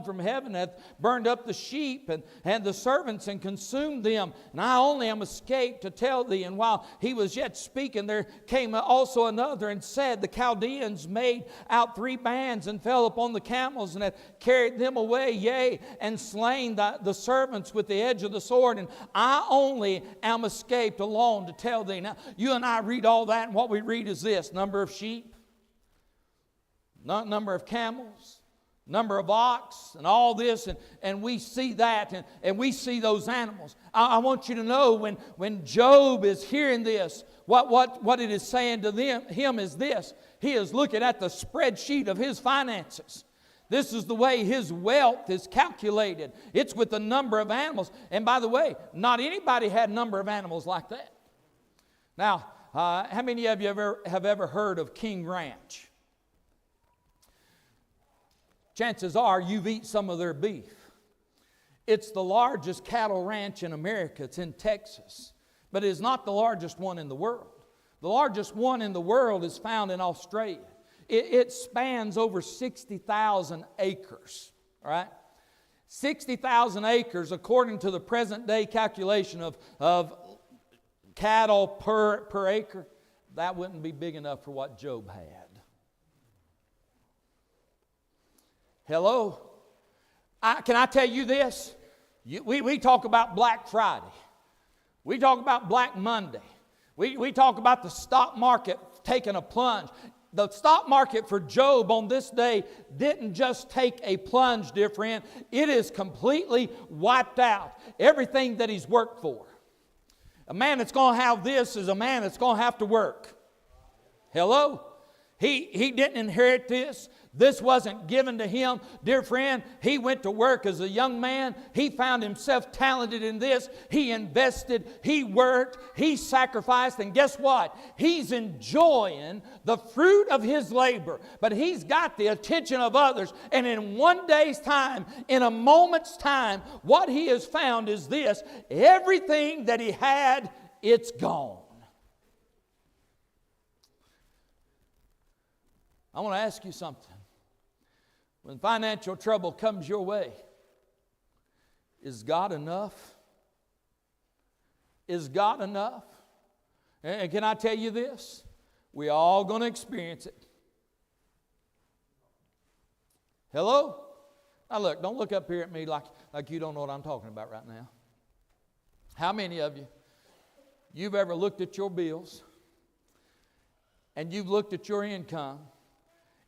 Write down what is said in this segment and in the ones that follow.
from heaven hath burned up the sheep and the servants and consumed them. And I only am escaped to tell thee. And while he was yet speaking, there came also another and said, the Chaldeans made out 3 bands and fell upon the camels and had carried them away, yea, and slain the servants with the edge of the sword. And I only am escaped alone to tell thee. Now, you and I read all that, and what we read is this: number of sheep, number of camels, number of ox, and all this, and we see that, and we see those animals. I want you to know, when Job is hearing this, what it is saying to him is this: he is looking at the spreadsheet of his finances. This is the way his wealth is calculated. It's with the number of animals. And by the way, not anybody had a number of animals like that. Now, how many of you have ever heard of King Ranch? Chances are you've eaten some of their beef. It's the largest cattle ranch in America. It's in Texas. But it is not the largest one in the world. The largest one in the world is found in Australia. It spans over 60,000 acres. All right? 60,000 acres, according to the present day calculation of cattle per acre. That wouldn't be big enough for what Job had. Hello? Can I tell you this? We talk about Black Friday. We talk about Black Monday. We talk about the stock market taking a plunge. The stock market for Job on this day didn't just take a plunge, dear friend. It is completely wiped out. Everything that he's worked for. A man that's going to have this is a man that's going to have to work. Hello? He didn't inherit this. This wasn't given to him. Dear friend, he went to work as a young man. He found himself talented in this. He invested. He worked. He sacrificed. And guess what? He's enjoying the fruit of his labor. But he's got the attention of others. And in one day's time, in a moment's time, what he has found is this: everything that he had, it's gone. I want to ask you something. When financial trouble comes your way, is God enough? Is God enough? And can I tell you this? We're all going to experience it. Hello? Now look, don't look up here at me like you don't know what I'm talking about right now. How many of you've ever looked at your bills and you've looked at your income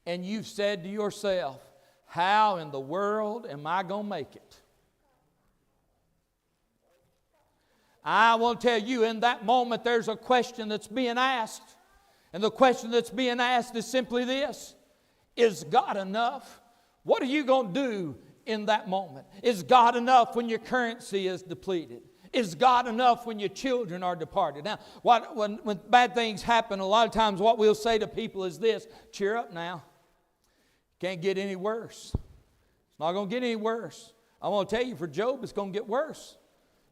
and you've said to yourself, how in the world am I going to make it? I want to tell you, in that moment there's a question that's being asked. And the question that's being asked is simply this: is God enough? What are you going to do in that moment? Is God enough when your currency is depleted? Is God enough when your children are departed? Now, when bad things happen, a lot of times what we'll say to people is this: cheer up now. Can't get any worse. It's not going to get any worse. I want to tell you, for Job, it's going to get worse.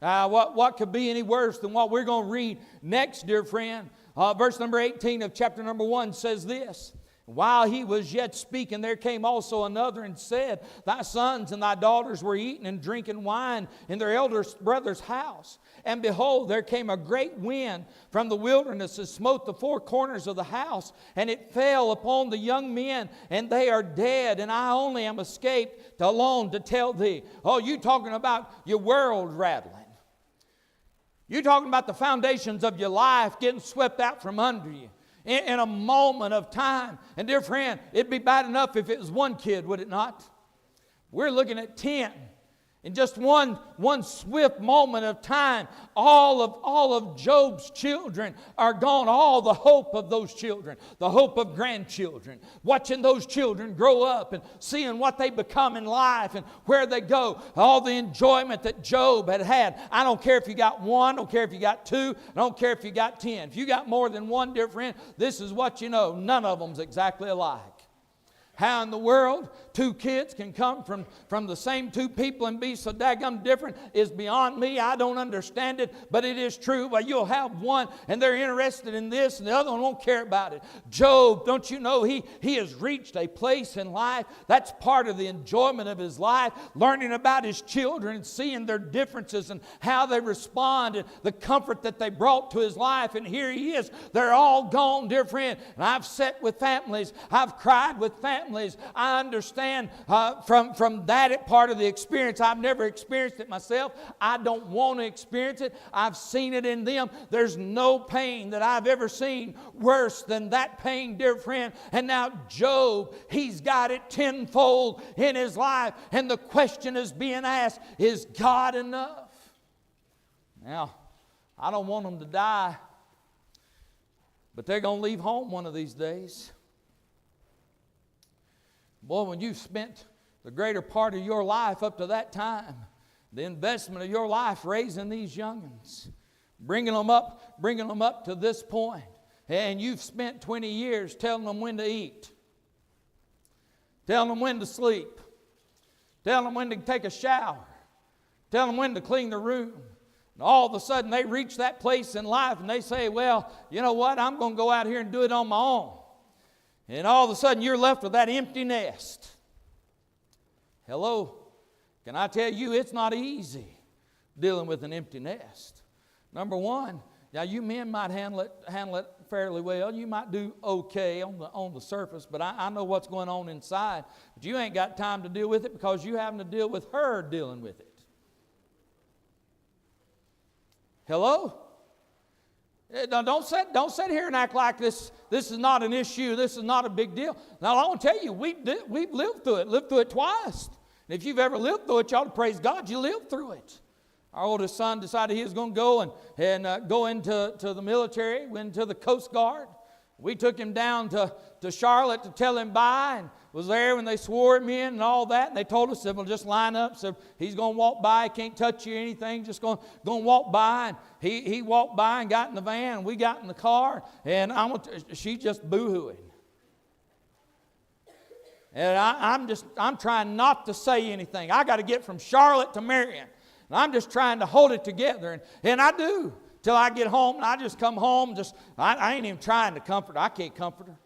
What could be any worse than what we're going to read next, dear friend? Verse number 18 of chapter number 1 says this: while he was yet speaking, there came also another and said, thy sons and thy daughters were eating and drinking wine in their elder brother's house. And behold, there came a great wind from the wilderness and smote the 4 corners of the house, and it fell upon the young men, and they are dead, and I only am escaped alone to tell thee. Oh, you talking about your world rattling. You're talking about the foundations of your life getting swept out from under you in a moment of time. And dear friend, it'd be bad enough if it was one kid, would it not? We're looking at 10. In just one swift moment of time, all of Job's children are gone. All the hope of those children, the hope of grandchildren, watching those children grow up and seeing what they become in life and where they go. All the enjoyment that Job had. I don't care if you got 1, I don't care if you got 2, I don't care if you got 10. If you got more than one, dear friend, this is what you know: none of them's exactly alike. How in the world two kids can come from the same two people and be so daggum different is beyond me. I don't understand it, but it is true. Well, you'll have one and they're interested in this and the other one won't care about it. Job, don't you know, he has reached a place in life, that's part of the enjoyment of his life, learning about his children and seeing their differences and how they respond and the comfort that they brought to his life. And here he is. They're all gone, dear friend. And I've sat with families. I've cried with families. I understand from that part of the experience. I've never experienced it myself. I don't want to experience it. I've seen it in them. There's no pain that I've ever seen worse than that pain, dear friend. And now Job, he's got it tenfold in his life. And the question is being asked, is God enough? Now, I don't want them to die, but they're going to leave home one of these days. Boy, when you've spent the greater part of your life up to that time, the investment of your life raising these young'uns, bringing them up to this point, and you've spent 20 years telling them when to eat, telling them when to sleep, telling them when to take a shower, telling them when to clean the room. And all of a sudden they reach that place in life and they say, well, you know what, I'm going to go out here and do it on my own. And all of a sudden you're left with that empty nest. Hello? Can I tell you, it's not easy dealing with an empty nest. Number one, now you men might handle it fairly well. You might do okay on the surface, but I know what's going on inside. But you ain't got time to deal with it because you're having to deal with her dealing with it. Hello? Don't sit here and act like this is not an issue. This is not a big deal. Now, I want to tell you, we've lived through it twice. And if you've ever lived through it, you ought to praise God you lived through it. Our oldest son decided he was going to go and go into the military, went to the Coast Guard. We took him down to Charlotte to tell him bye, and was there when they swore him in and all that. And they told us, well, just line up. So he's going to walk by. He can't touch you or anything. Just going to walk by. And he walked by and got in the van. And we got in the car. And she's just boo-hooing. And I'm trying not to say anything. I got to get from Charlotte to Marion. And I'm just trying to hold it together. And I do. Till I get home, and I just come home. I ain't even trying to comfort her. I can't comfort her.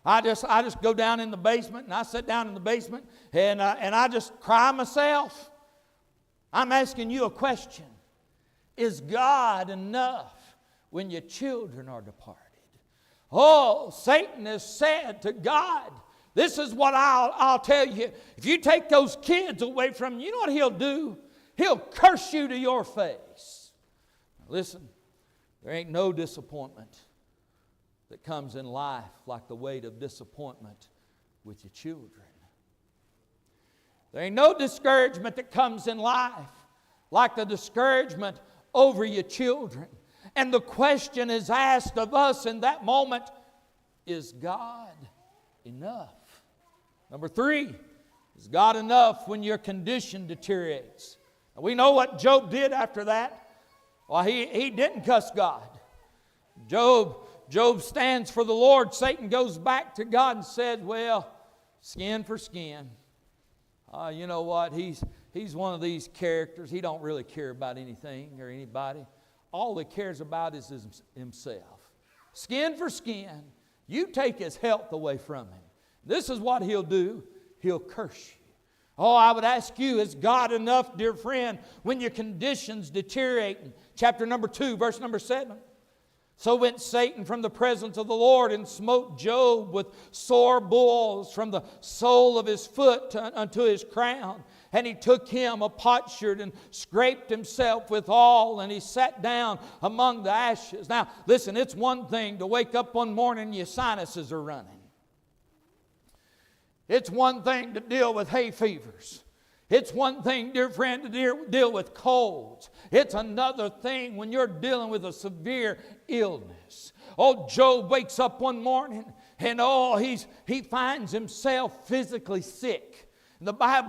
I just go down in the basement, and I sit down in the basement, and I just cry myself. I'm asking you a question. Is God enough when your children are departed? Oh, Satan has said to God, this is what I'll tell you. If you take those kids away from you, you know what he'll do? He'll curse you to your face. Now listen. There ain't no disappointment that comes in life like the weight of disappointment with your children. There ain't no discouragement that comes in life like the discouragement over your children. And the question is asked of us in that moment, is God enough? Number 3, is God enough when your condition deteriorates? Now, we know what Job did after that. Well, he didn't cuss God. Job stands for the Lord. Satan goes back to God and said, well, skin for skin. You know what? He's one of these characters. He don't really care about anything or anybody. All he cares about is himself. Skin for skin. You take his health away from him. This is what he'll do. He'll curse you. Oh, I would ask you, is God enough, dear friend, when your conditions deteriorate? Chapter number 2, verse number 7. So went Satan from the presence of the Lord and smote Job with sore boils from the sole of his foot unto his crown. And he took him a potsherd and scraped himself withal, and he sat down among the ashes. Now, listen, it's one thing to wake up one morning and your sinuses are running. It's one thing to deal with hay fevers. It's one thing, dear friend, to deal with colds. It's another thing when you're dealing with a severe illness. Oh, Job wakes up one morning and he finds himself physically sick. The Bible